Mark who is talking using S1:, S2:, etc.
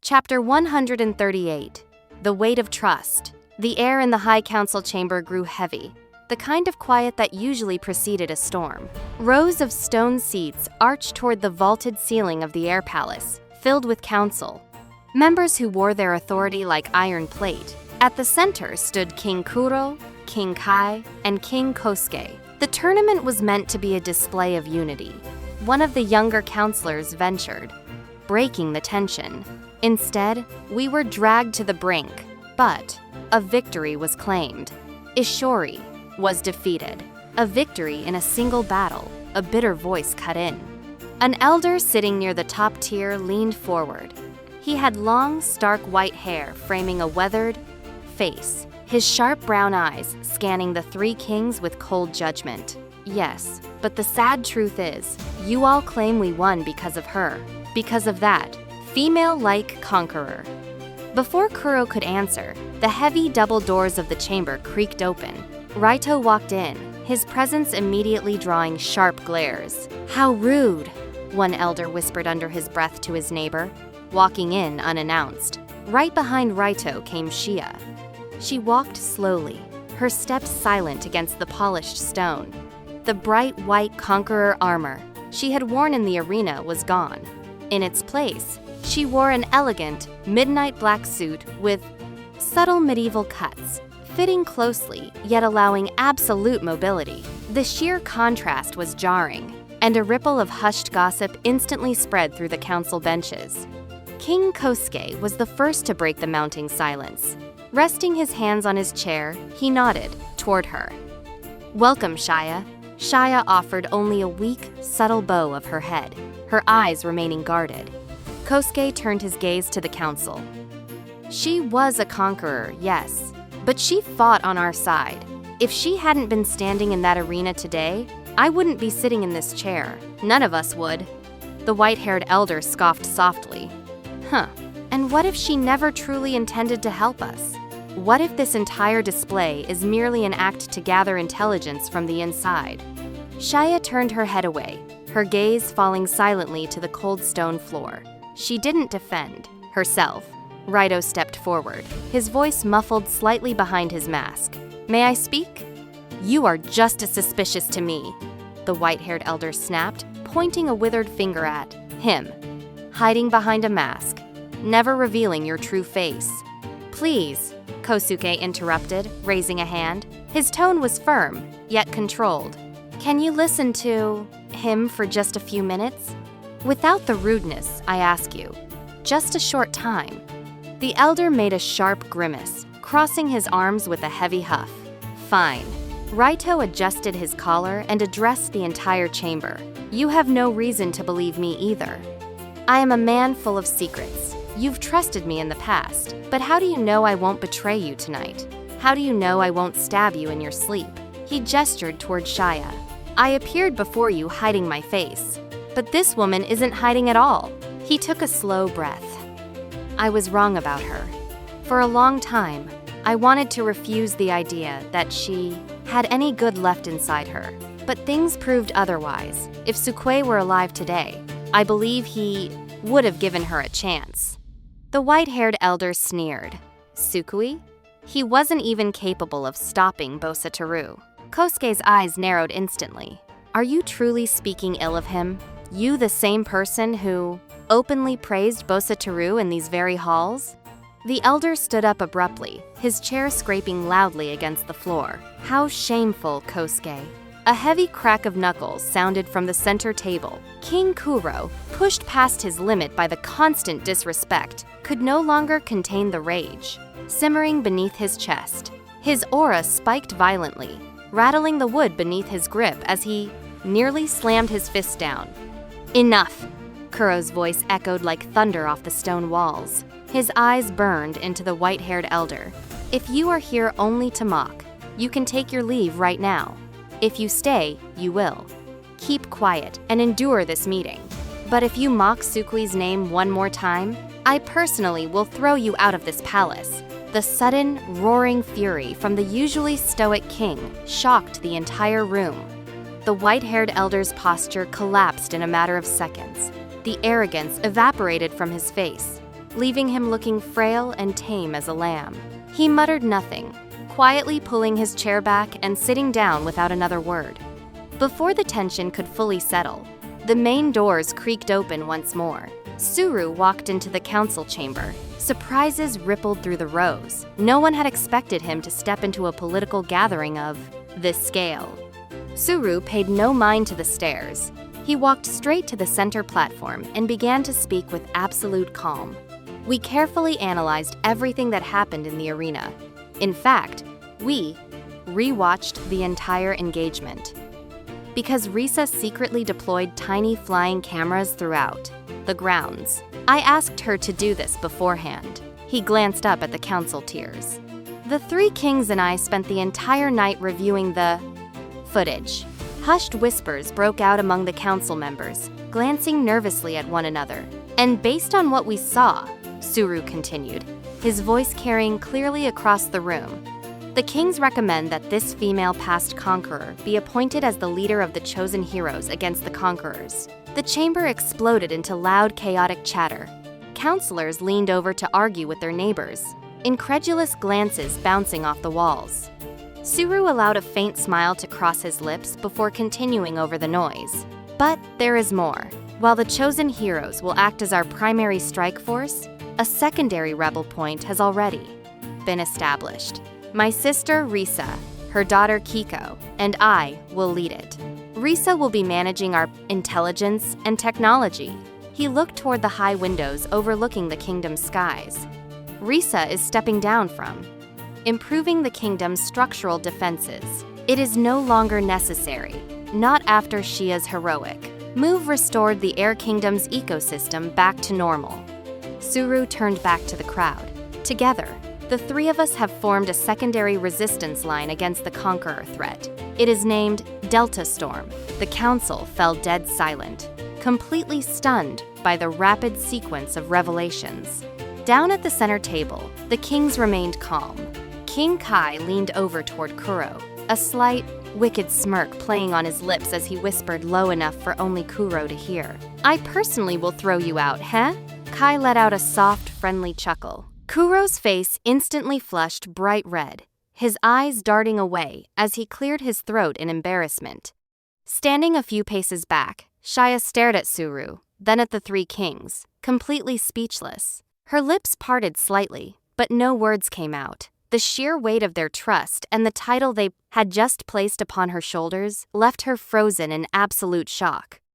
S1: Chapter 138. The Weight of Trust. The air in the High Council chamber grew heavy, the kind of quiet that usually preceded a storm. Rows of stone seats arched toward the vaulted ceiling of the air palace, filled with council members who wore their authority like iron plate. At the center stood King Kuro, King Kai, and King Kosuke. The tournament was meant to be a display of unity. One of the younger counselors ventured, breaking the tension. Instead, we were dragged to the brink, but a victory was claimed. Ishori was defeated. A victory in a single battle, a bitter voice cut in. An elder sitting near the top tier leaned forward. He had long, stark white hair framing a weathered face, his sharp brown eyes scanning the three kings with cold judgment. Yes, but the sad truth is, you all claim we won because of her, because of that female-like conqueror. Before Kuro could answer, the heavy double doors of the chamber creaked open. Raito walked in, his presence immediately drawing sharp glares. "How rude," one elder whispered under his breath to his neighbor, walking in unannounced. Right behind Raito came Shia. She walked slowly, her steps silent against the polished stone. The bright white conqueror armor she had worn in the arena was gone. In its place, she wore an elegant, midnight black suit with subtle medieval cuts, fitting closely yet allowing absolute mobility. The sheer contrast was jarring, and a ripple of hushed gossip instantly spread through the council benches. King Kosuke was the first to break the mounting silence. Resting his hands on his chair, he nodded toward her. "Welcome, Shia." Shia offered only a weak, subtle bow of her head, her eyes remaining guarded. Kosuke turned his gaze to the council. She was a conqueror, yes, but she fought on our side. If she hadn't been standing in that arena today, I wouldn't be sitting in this chair. None of us would. The white-haired elder scoffed softly. Huh, and what if she never truly intended to help us? What if this entire display is merely an act to gather intelligence from the inside? Shia turned her head away, her gaze falling silently to the cold stone floor. She didn't defend herself. Raito stepped forward, his voice muffled slightly behind his mask. "May I speak?" "You are just as suspicious to me," the white-haired elder snapped, pointing a withered finger at him, hiding behind a mask, never revealing your true face. "Please," Kosuke interrupted, raising a hand. His tone was firm, yet controlled. "Can you listen to him for just a few minutes? Without the rudeness, I ask you. Just a short time." The elder made a sharp grimace, crossing his arms with a heavy huff. "Fine." Raito adjusted his collar and addressed the entire chamber. "You have no reason to believe me either. I am a man full of secrets. You've trusted me in the past, but how do you know I won't betray you tonight? How do you know I won't stab you in your sleep?" He gestured toward Shia. "I appeared before you hiding my face, but this woman isn't hiding at all." He took a slow breath. "I was wrong about her. For a long time, I wanted to refuse the idea that she had any good left inside her, but things proved otherwise. If Sukue were alive today, I believe he would have given her a chance." The white-haired elder sneered. "Sukui? He wasn't even capable of stopping Bosatoru." Kosuke's eyes narrowed instantly. "Are you truly speaking ill of him? You the same person who openly praised Bosatoru in these very halls?" The elder stood up abruptly, his chair scraping loudly against the floor. "How shameful, Kosuke." A heavy crack of knuckles sounded from the center table. King Kuro, pushed past his limit by the constant disrespect, could no longer contain the rage, simmering beneath his chest. His aura spiked violently, rattling the wood beneath his grip as he nearly slammed his fist down. "Enough!" Kuro's voice echoed like thunder off the stone walls. His eyes burned into the white-haired elder. "If you are here only to mock, you can take your leave right now. If you stay, you will. Keep quiet and endure this meeting. But if you mock Sukui's name one more time, I personally will throw you out of this palace." The sudden, roaring fury from the usually stoic king shocked the entire room. The white-haired elder's posture collapsed in a matter of seconds. The arrogance evaporated from his face. leaving him looking frail and tame as a lamb. He muttered nothing, quietly pulling his chair back and sitting down without another word. Before the tension could fully settle, the main doors creaked open once more. Suru walked into the council chamber. Surprises rippled through the rows. No one had expected him to step into a political gathering of this scale. Suru paid no mind to the stares. He walked straight to the center platform and began to speak with absolute calm. We carefully analyzed everything that happened in the arena. In fact, we rewatched the entire engagement. Because Risa secretly deployed tiny flying cameras throughout the grounds. I asked her to do this beforehand. He glanced up at the council tiers. The three kings and I spent the entire night reviewing the footage. Hushed whispers broke out among the council members, glancing nervously at one another. And based on what we saw, Suru continued, his voice carrying clearly across the room, the kings recommend that this female past conqueror be appointed as the leader of the chosen heroes against the conquerors. The chamber exploded into loud, chaotic chatter. Counselors leaned over to argue with their neighbors, incredulous glances bouncing off the walls. Suru allowed a faint smile to cross his lips before continuing over the noise. But there is more. While the chosen heroes will act as our primary strike force, a secondary rebel point has already been established. My sister, Risa, her daughter, Kiko, and I will lead it. Risa will be managing our intelligence and technology. He looked toward the high windows overlooking the kingdom's skies. Risa is stepping down from improving the kingdom's structural defenses. It is no longer necessary, not after Shia's heroic move restored the Air Kingdom's ecosystem back to normal. Suru turned back to the crowd. Together, the three of us have formed a secondary resistance line against the Conqueror threat. It is named Delta Storm. The council fell dead silent, completely stunned by the rapid sequence of revelations. Down at the center table, the kings remained calm. King Kai leaned over toward Kuro, a slight, wicked smirk playing on his lips as he whispered low enough for only Kuro to hear. I personally will throw you out, huh? Kai let out a soft, friendly chuckle. Kuro's face instantly flushed bright red, his eyes darting away as he cleared his throat in embarrassment. Standing a few paces back, Shia stared at Suru, then at the three kings, completely speechless. Her lips parted slightly, but no words came out. The sheer weight of their trust and the title they had just placed upon her shoulders left her frozen in absolute shock.